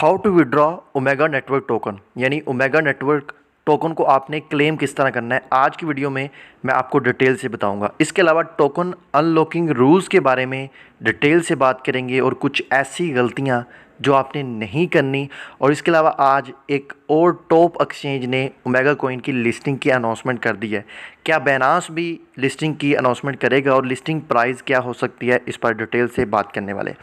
How to withdraw Omega network token, यानी Omega network token को आपने क्लेम किस तरह करना है, आज की वीडियो में मैं आपको डिटेल से बताऊंगा। इसके अलावा टोकन अनलॉकिंग रूल्स के बारे में डिटेल से बात करेंगे और कुछ ऐसी गलतियां जो आपने नहीं करनी। और इसके अलावा आज एक और टॉप एक्सचेंज ने ओमेगा कॉइन की लिस्टिंग की अनाउंसमेंट कर दी है। क्या बैनांस भी लिस्टिंग की अनाउंसमेंट करेगा और लिस्टिंग प्राइस क्या हो सकती है, इस पर डिटेल से बात करने वाले।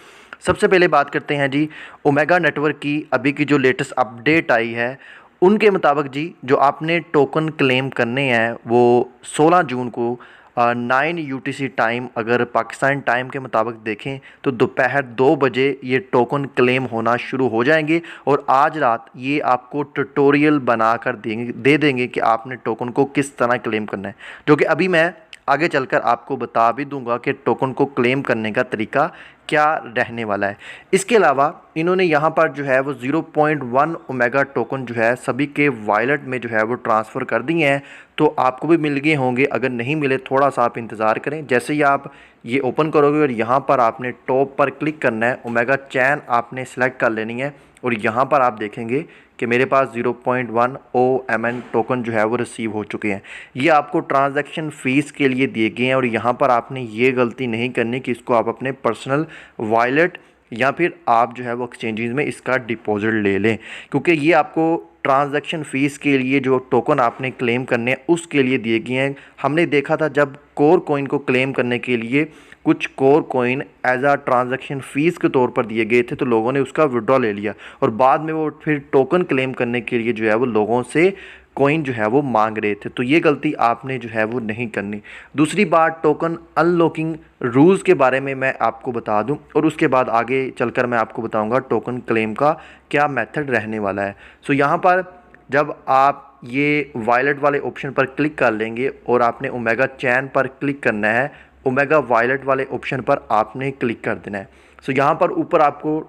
सबसे पहले बात करते हैं जी ओमेगा नेटवर्क की अभी की जो लेटेस्ट अपडेट आई है उनके मुताबिक जी, जो आपने टोकन क्लेम करने हैं वो 16 जून को 9 यूटीसी टाइम, अगर पाकिस्तान टाइम के मुताबिक देखें तो दोपहर 2 बजे ये टोकन क्लेम होना शुरू हो जाएंगे। और आज रात ये आपको ट्यूटोरियल बनाकर दे देंगे कि आपने टोकन को किस तरह क्लेम करना है, जो कि अभी मैं आगे चलकर आपको बता भी दूंगा कि टोकन को क्लेम करने का तरीका क्या रहने वाला है। इसके अलावा इन्होंने यहाँ पर जो है वो 0.1 ओमेगा टोकन जो है सभी के वॉलेट में जो है वो ट्रांसफ़र कर दिए हैं। तो आपको भी मिल गए होंगे, अगर नहीं मिले थोड़ा सा आप इंतज़ार करें। जैसे ही आप ये ओपन करोगे और यहाँ पर आपने टॉप पर क्लिक करना है, ओमेगा चैन आपने सेलेक्ट कर लेनी है और यहाँ पर आप देखेंगे कि मेरे पास 0.1 OMN टोकन जो है वो रिसीव हो चुके हैं। ये आपको ट्रांजैक्शन फ़ीस के लिए दिए गए हैं और यहाँ पर आपने ये गलती नहीं करनी कि इसको आप अपने पर्सनल वॉलेट या फिर आप जो है वो एक्सचेंजेस में इसका डिपॉजिट ले लें, क्योंकि ये आपको ट्रांजैक्शन फ़ीस के लिए जो टोकन आपने क्लेम करने हैं उसके लिए दिए गए हैं। हमने देखा था जब कोर कॉइन को क्लेम करने के लिए कुछ कोर कॉइन एज आ ट्रांजैक्शन फ़ीस के तौर पर दिए गए थे, तो लोगों ने उसका विड्रॉ ले लिया और बाद में वो फिर टोकन क्लेम करने के लिए जो है वो लोगों से कॉइन जो है वो मांग रहे थे। तो ये गलती आपने जो है वो नहीं करनी। दूसरी बात, टोकन अनलॉकिंग रूल्स के बारे में मैं आपको बता दूं और उसके बाद आगे चलकर मैं आपको बताऊंगा टोकन क्लेम का क्या मेथड रहने वाला है। सो यहाँ पर जब आप ये वॉलेट वाले ऑप्शन पर क्लिक कर लेंगे और आपने ओमेगा चैन पर क्लिक करना है, ओमेगा वॉलेट वाले ऑप्शन पर आपने क्लिक कर देना है। सो यहाँ पर ऊपर आपको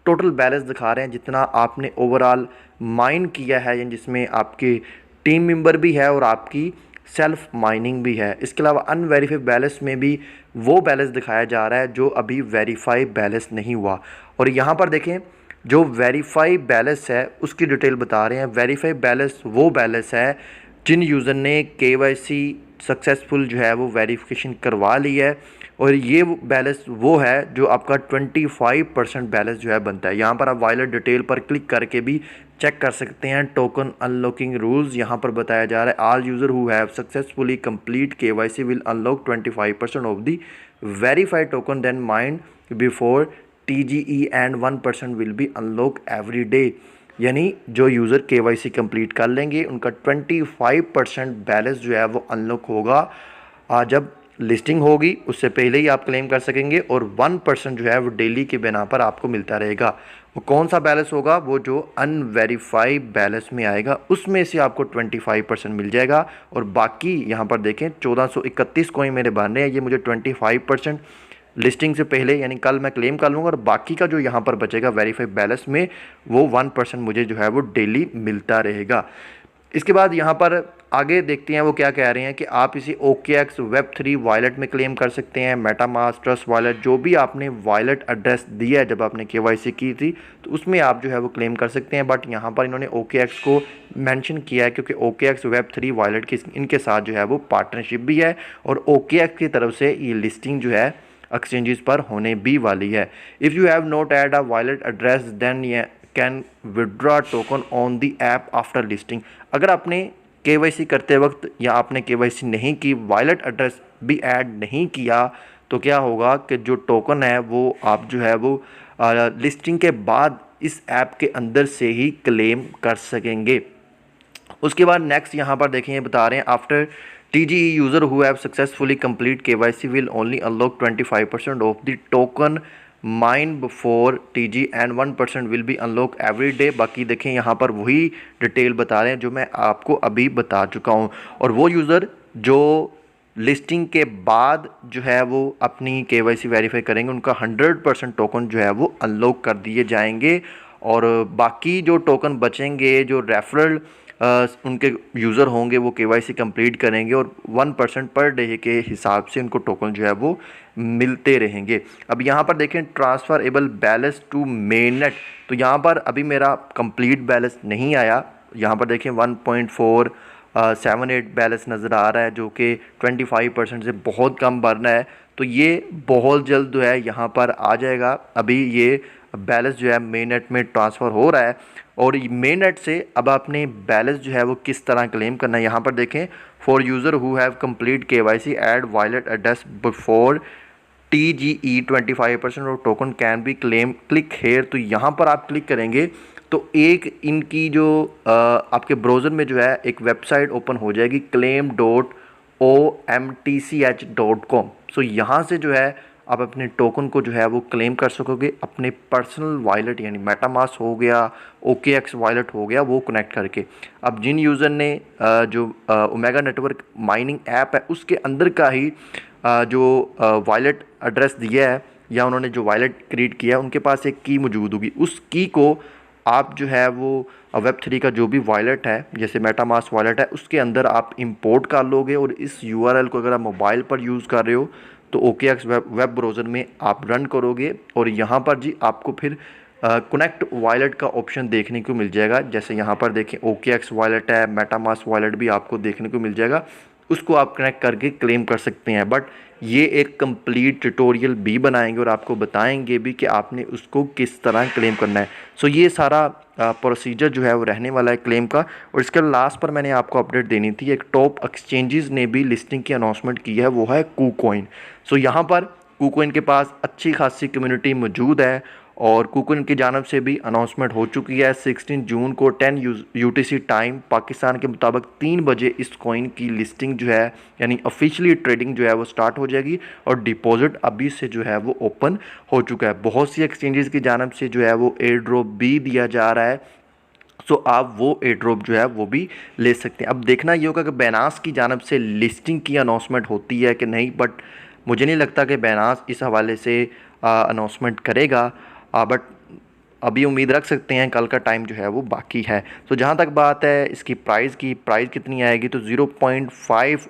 टोटल बैलेंस दिखा रहे हैं जितना आपने ओवरऑल माइन किया है, यानी जिसमें आपके टीम मेंबर भी है और आपकी सेल्फ माइनिंग भी है। इसके अलावा अनवेरीफाइड बैलेंस में भी वो बैलेंस दिखाया जा रहा है जो अभी वेरीफाई बैलेंस नहीं हुआ। और यहाँ पर देखें जो वेरीफाई बैलेंस है उसकी डिटेल बता रहे हैं। वेरीफाई बैलेंस वो बैलेंस है जिन यूज़र ने KYC सक्सेसफुल जो है वो वेरिफिकेशन करवा ली है, और ये बैलेंस वो है जो आपका 25% बैलेंस जो है बनता है। यहाँ पर आप वॉलेट डिटेल पर क्लिक करके भी चेक कर सकते हैं। टोकन अनलॉकिंग रूल्स यहाँ पर बताया जा रहा है, all user who have successfully complete KYC will unlock 25% of the verified token then mind before TGE and 1% will be unlock every day. यानी जो यूज़र KYC कंप्लीट कर लेंगे उनका 25% बैलेंस जो है वो अनलॉक होगा। जब लिस्टिंग होगी उससे पहले ही आप क्लेम कर सकेंगे और 1% जो है वो डेली के बिना पर आपको मिलता रहेगा। वो कौन सा बैलेंस होगा? वो जो अनवेरीफाइड बैलेंस में आएगा उसमें से आपको 25% मिल जाएगा। और बाकी यहाँ पर देखें 1431 कॉइन मेरे बन रहे हैं, ये मुझे 25% लिस्टिंग से पहले यानी कल मैं क्लेम कर लूँगा और बाकी का जो यहाँ पर बचेगा वेरीफाइड बैलेंस में वो 1% मुझे जो है वो डेली मिलता रहेगा। इसके बाद यहाँ पर आगे देखते हैं वो क्या कह रहे हैं कि आप इसे OKX Web3 वॉलेट में क्लेम कर सकते हैं। मेटामास्क, ट्रस्ट वॉलेट, जो भी आपने वॉलेट एड्रेस दिया है जब आपने KYC की थी तो उसमें आप जो है वो क्लेम कर सकते हैं। बट यहाँ पर इन्होंने OKX को मेंशन किया है क्योंकि OKX Web3 वॉलेट की इनके साथ जो है वो पार्टनरशिप भी है और OKX की तरफ से ये लिस्टिंग जो है एक्सचेंजेस पर होने भी वाली है। If you have not add a wallet address then can withdraw token on the app after listing. अगर आपने KYC करते वक्त या आपने KYC नहीं की, वॉलेट एड्रेस भी ऐड नहीं किया, तो क्या होगा कि जो टोकन है वो आप जो है वो लिस्टिंग के बाद इस ऐप के अंदर से ही क्लेम कर सकेंगे। उसके बाद नेक्स्ट यहाँ पर देखें, बता रहे हैं after TGE user who have successfully complete KYC will only unlock 25% of the token mine before TG and 1% will be unlock every day. बाकी देखें यहाँ पर वही डिटेल बता रहे हैं जो मैं आपको अभी बता चुका हूँ। और वो यूज़र जो लिस्टिंग के बाद जो है वो अपनी KYC वेरीफाई करेंगे उनका 100% टोकन जो है वो अनलॉक कर दिए जाएंगे। और बाकी जो टोकन बचेंगे, जो रेफरल उनके यूज़र होंगे वो KYC कंप्लीट करेंगे और 1% पर डे के हिसाब से उनको टोकन जो है वो मिलते रहेंगे। अब यहाँ पर देखें ट्रांसफरेबल बैलेंस टू मेननेट, तो यहाँ पर अभी मेरा कंप्लीट बैलेंस नहीं आया। यहाँ पर देखें 1.478 बैलेंस नज़र आ रहा है, जो कि 25% से बहुत कम भरना है। तो ये बहुत जल्द जो है यहाँ पर आ जाएगा। अभी ये बैलेंस जो है मेननेट में ट्रांसफ़र हो रहा है और मेननेट से अब आपने बैलेंस जो है वो किस तरह क्लेम करना है। यहाँ पर देखें for user who have complete KYC add wallet address before TGE 25% और token can be claim click here. तो यहाँ पर आप क्लिक करेंगे तो एक इनकी जो आपके ब्राउज़र में जो है एक वेबसाइट ओपन हो जाएगी claim.omtch.com। सो यहाँ से जो है आप अपने टोकन को जो है वो क्लेम कर सकोगे अपने पर्सनल वॉलेट यानी मेटामास्क हो गया, OKX वॉलेट हो गया, वो कनेक्ट करके। अब जिन यूज़र ने जो ओमेगा नेटवर्क माइनिंग ऐप है उसके अंदर का ही जो वॉलेट एड्रेस दिया है या उन्होंने जो वॉलेट क्रिएट किया है उनके पास एक की मौजूद होगी। उस की को आप जो है वो Web3 का जो भी वॉलेट है जैसे मेटामास्क वॉलेट है उसके अंदर आप इंपोर्ट कर लोगे और इस URL को अगर आप मोबाइल पर यूज़ कर रहे हो तो OKX वेब ब्राउज़र में आप रन करोगे और यहाँ पर जी आपको फिर कनेक्ट वॉलेट का ऑप्शन देखने को मिल जाएगा। जैसे यहाँ पर देखें OKX वॉलेट है, मेटामास्क वॉलेट भी आपको देखने को मिल जाएगा, उसको आप कनेक्ट करके क्लेम कर सकते हैं। बट ये एक कंप्लीट ट्यूटोरियल भी बनाएंगे और आपको बताएंगे भी कि आपने उसको किस तरह क्लेम करना है। सो ये सारा प्रोसीजर जो है वो रहने वाला है क्लेम का। और इसके लास्ट पर मैंने आपको अपडेट देनी थी, एक टॉप एक्सचेंजेस ने भी लिस्टिंग की अनाउंसमेंट की है, वो है KuCoin। सो यहाँ पर KuCoin के पास अच्छी खासी कम्युनिटी मौजूद है और KuCoin की जानब से भी अनाउंसमेंट हो चुकी है। 16 जून को 10 UTC टाइम पाकिस्तान के मुताबिक 3 बजे इस कॉइन की लिस्टिंग जो है यानी ऑफिशियली ट्रेडिंग जो है वो स्टार्ट हो जाएगी और डिपॉजिट अभी से जो है वो ओपन हो चुका है। बहुत सी एक्सचेंजेस की जानब से जो है वो एयर ड्रॉप भी दिया जा रहा है, सो आप वो एयर ड्रॉप जो है वो भी ले सकते हैं। अब देखना ये होगा कि बैनास की जानब से लिस्टिंग की अनाउंसमेंट होती है कि नहीं, बट मुझे नहीं लगता कि बैनास इस हवाले से अनाउंसमेंट करेगा, बट अभी उम्मीद रख सकते हैं, कल का टाइम जो है वो बाकी है। तो जहाँ तक बात है इसकी प्राइस की, प्राइस कितनी आएगी तो 0.5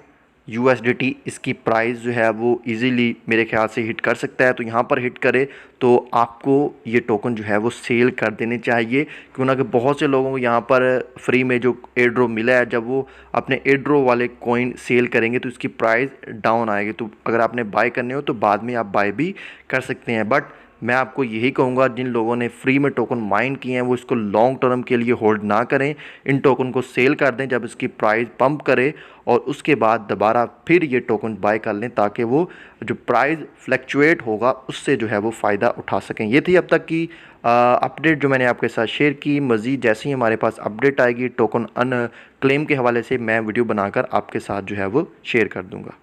USDT इसकी प्राइस जो है वो इजीली मेरे ख्याल से हिट कर सकता है। तो यहाँ पर हिट करे तो आपको ये टोकन जो है वो सेल कर देने चाहिए, क्यों ना कि बहुत से लोगों को यहाँ पर फ्री में जो एयर ड्रॉप मिला है जब वो अपने एयर ड्रॉप वाले कॉइन सेल करेंगे तो इसकी प्राइस डाउन आएगी। तो अगर आपने बाय करने हो तो बाद में आप बाय भी कर सकते हैं। बट मैं आपको यही कहूँगा जिन लोगों ने फ्री में टोकन माइन किए हैं वो इसको लॉन्ग टर्म के लिए होल्ड ना करें, इन टोकन को सेल कर दें जब इसकी प्राइस पंप करे और उसके बाद दोबारा फिर ये टोकन बाय कर लें ताकि वो जो प्राइस फ्लक्चुएट होगा उससे जो है वो फ़ायदा उठा सकें। ये थी अब तक की अपडेट जो मैंने आपके साथ शेयर की। मज़ीद जैसे ही हमारे पास अपडेट आएगी टोकन क्लेम के हवाले से मैं वीडियो बनाकर आपके साथ जो है वो शेयर कर दूँगा।